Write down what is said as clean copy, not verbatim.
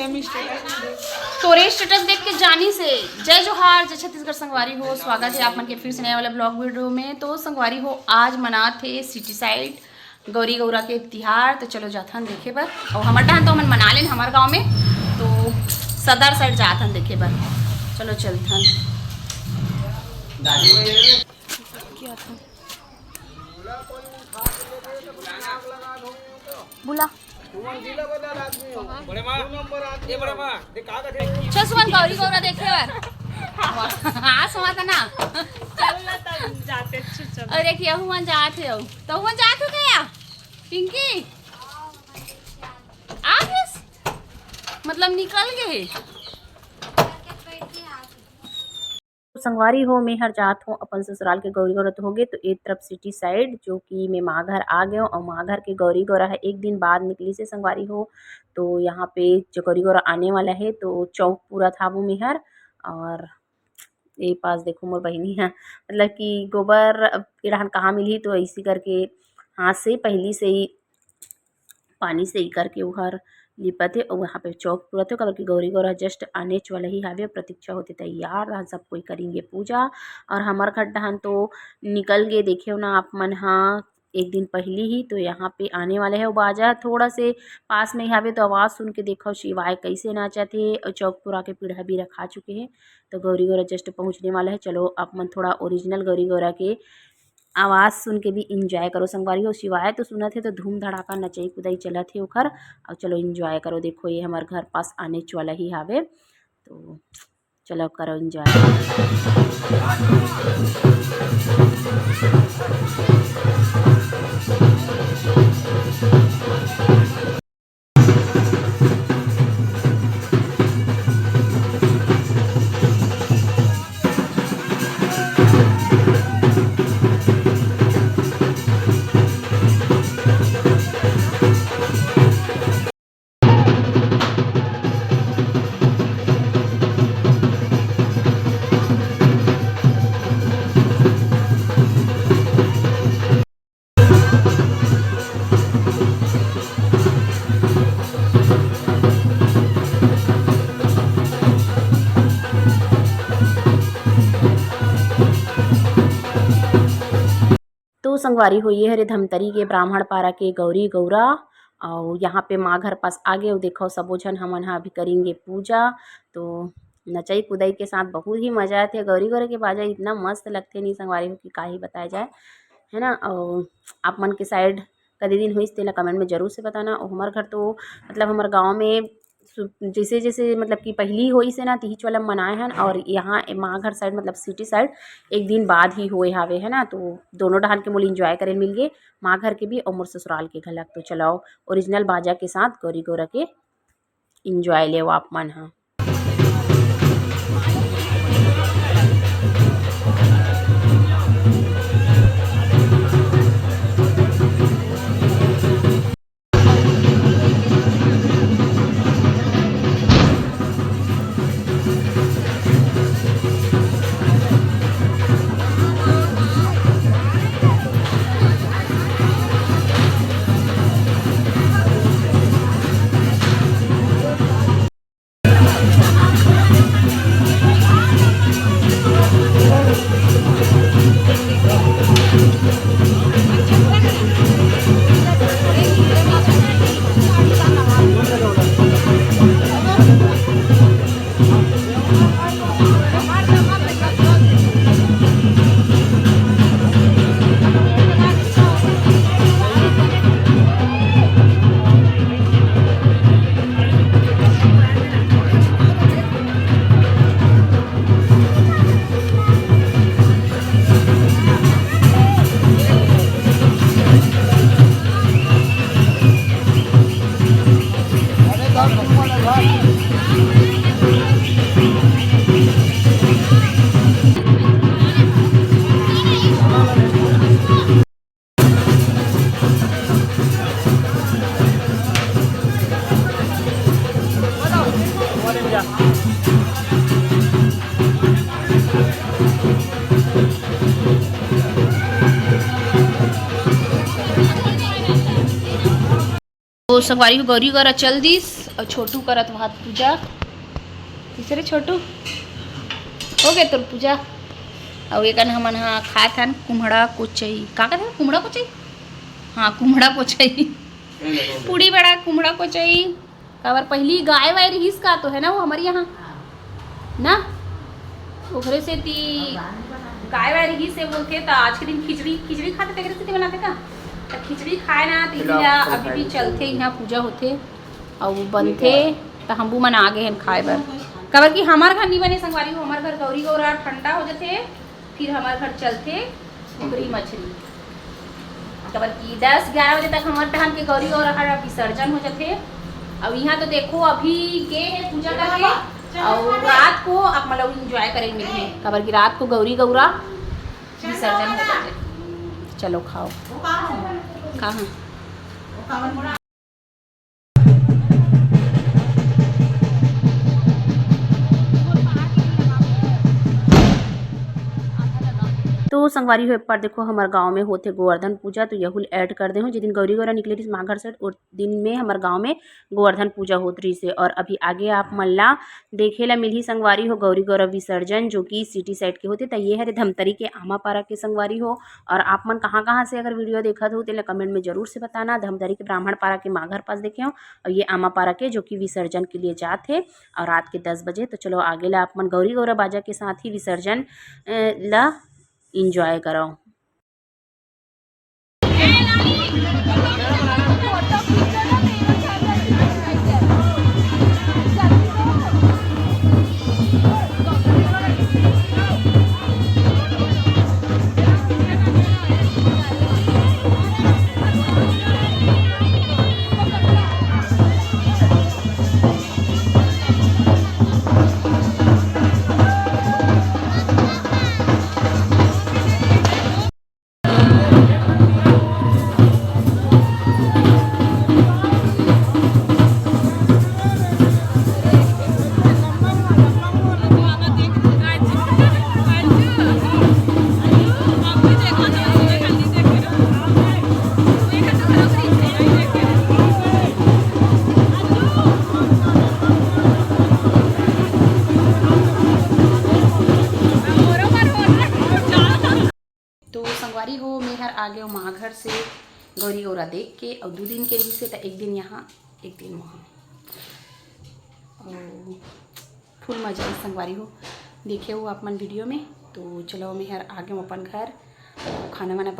Same status तोरे status देख के जानी से जय जोहार जय छत्तीसगढ़ संगवारी हो। स्वागत है आप मन के फिर से नए वाले ब्लॉग वीडियो में। तो संगवारी हो आज मना थे सिटी साइड गौरी गौरा के तिहार। तो चलो जाथन देखे बर और हमारे टहन तो मन मना लेन हमारे गांव में तो सदर साइड जाथन देखे बर। चलो चलथन बुला चल सुमन गौरी गौरा देखे बर। हाँ सुमा ना जाते अरे किया हुआ जाते हो तो हुआ जात हो क्या पिंकी आ गए मतलब निकल गए। संगवारी हो मैं हर जात हूँ अपन ससुराल के गौरी गौरा हो गए तो एक तरफ सिटी साइड जो कि मैं माँ घर आ गए और माँ घर के गौरी गौरा है एक दिन बाद निकली से संगवारी हो। तो यहाँ पे जो गौरी गौरा आने वाला है तो चौक पूरा था वो मेहर। और ये पास देखो मोर बहनी है मतलब कि गोबर इड़हन कहाँ मिली तो ऐसी करके हाथ से पहली से ही पानी से ही करके उहर लिपत है और वहाँ पे चौक पूरा थे कि गौरी गौरा जस्ट आने वाला ही हावे प्रतीक्षा होते तैयार रहन सब कोई करेंगे पूजा। और हमार घर डहन तो निकल गए देखे हो ना आप मन। हाँ एक दिन पहले ही तो यहाँ पे आने वाले है। बाजा थोड़ा से पास में ही हावे तो आवाज़ सुन के देखो शिवाय कैसे नाचा थे और चौकपुरा के पीढ़ा भी रखा चुके हैं। तो गौरी गौरा जस्ट पहुँचने वाला है। चलो आप मन थोड़ा ओरिजिनल गौरी गौरा के आवाज़ सुन के भी इंजॉय करो संगवारी हो। शिवाय तो सुना थे तो धूम धड़ाका नचई कुदई चला थे ओखर और चलो इंजॉय करो। देखो ये हमारे घर पास आने वाला ही हावे तो चलो करो इंजॉय। तो संगवारी हो ये हरे धमतरी के ब्राह्मण पारा के गौरी गौरा और यहाँ पे माँ घर पास आगे और देखो सबो झन हमन यहाँ भी करेंगे पूजा। तो नचई कुदई के साथ बहुत ही मजा आते है। गौरी गौरा के बाजा इतना मस्त लगते नहीं संगवारी हो कि का ही बताया जाए है ना। और आप मन के साइड कभी दिन हुई तेला कमेंट में जरूर से बताना। और हमारे घर तो मतलब हमारे गाँव में जैसे जैसे मतलब कि पहली होई से ना तीज वाला मनाए हैं और यहाँ माँ घर साइड मतलब सिटी साइड एक दिन बाद ही हुए हावे है ना। तो दोनों डहान के मोल इंजॉय करे मिल गए माँ घर के भी और मोर ससुराल के घलक। तो चलाओ ओरिजिनल बाजा के साथ गौरी गौरा के इंजॉय ले आप मन। हाँ तो संगवारी को गौरी गौरा चल दीस और छोटू करत वहाँ पूजा। तीसरे छोटू हो गए तो पूजा। और एक हमन हाँ खाए थन कुम्हड़ा कोचई का कहते हैं कुम्हड़ा कोचई। हाँ कुम्हड़ा कोचई पूड़ी बड़ा कुम्हड़ा कोचई। काबर पहली गाय वाय रहीस का तो है ना वो हमारे यहाँ ना ओकरे से ती गाय वाय रहीस से बोलते तो आज के दिन खिचड़ी खाते तेरे से बनाते का तो खिचड़ी खाए ना तो इसलिए अभी भी चलते यहाँ पूजा होते और बनते तो हमबू मन आ गए हैं खाए बर। काबर कि हमार घर नहीं बने संगवारी हो हमार घर गौरी गौरा ठंडा हो जाते फिर हमारे घर चलते सुगरी मछली। काबर कि 10-11 बजे तक हमारे टहन के गौरी गौरा विसर्जन हो जाते। अब यहाँ तो देखो अभी गए हैं पूजा करके और रात को आप मतलब इंजॉय करेंगे मिले। काबर कि रात को गौरी गौरा विसर्जन हो जाते। चलो खाओ कहाँ तो संगवारी हो पर देखो हमारे गांव में होते गोवर्धन पूजा तो यहुल ऐड कर दे हूँ जिस दिन गौरी गौरा निकले रही माघर से उस दिन में हमारे गांव में गोवर्धन पूजा होत रही से। और अभी आगे आप मल्ला देखे ला मिली संगवारी हो गौरी गौरा विसर्जन जो कि सिटी साइड के होते। तो ये है धमतरी के आमापारा के संगवारी हो। और आप मन कहाँ से अगर वीडियो देखा हो तो कमेंट में जरूर से बताना। धमतरी के ब्राह्मण पारा के माघर पास देखे हो और ये आमापारा के जो कि विसर्जन के लिए जाते और रात के 10 बजे। तो चलो आगे ला आप मन गौरी गौरा बाजा के साथ ही विसर्जन ला इंजॉय करो। संगवारी हो मेहर आ गए माघर से गौरी गौरा देख के और 2 दिन के रही से तो एक दिन यहाँ एक दिन वहाँ और फुल मजा संगवारी हो देखे हो आप मन वीडियो में। तो चलो मेहर आ गए अपन घर खाना वाना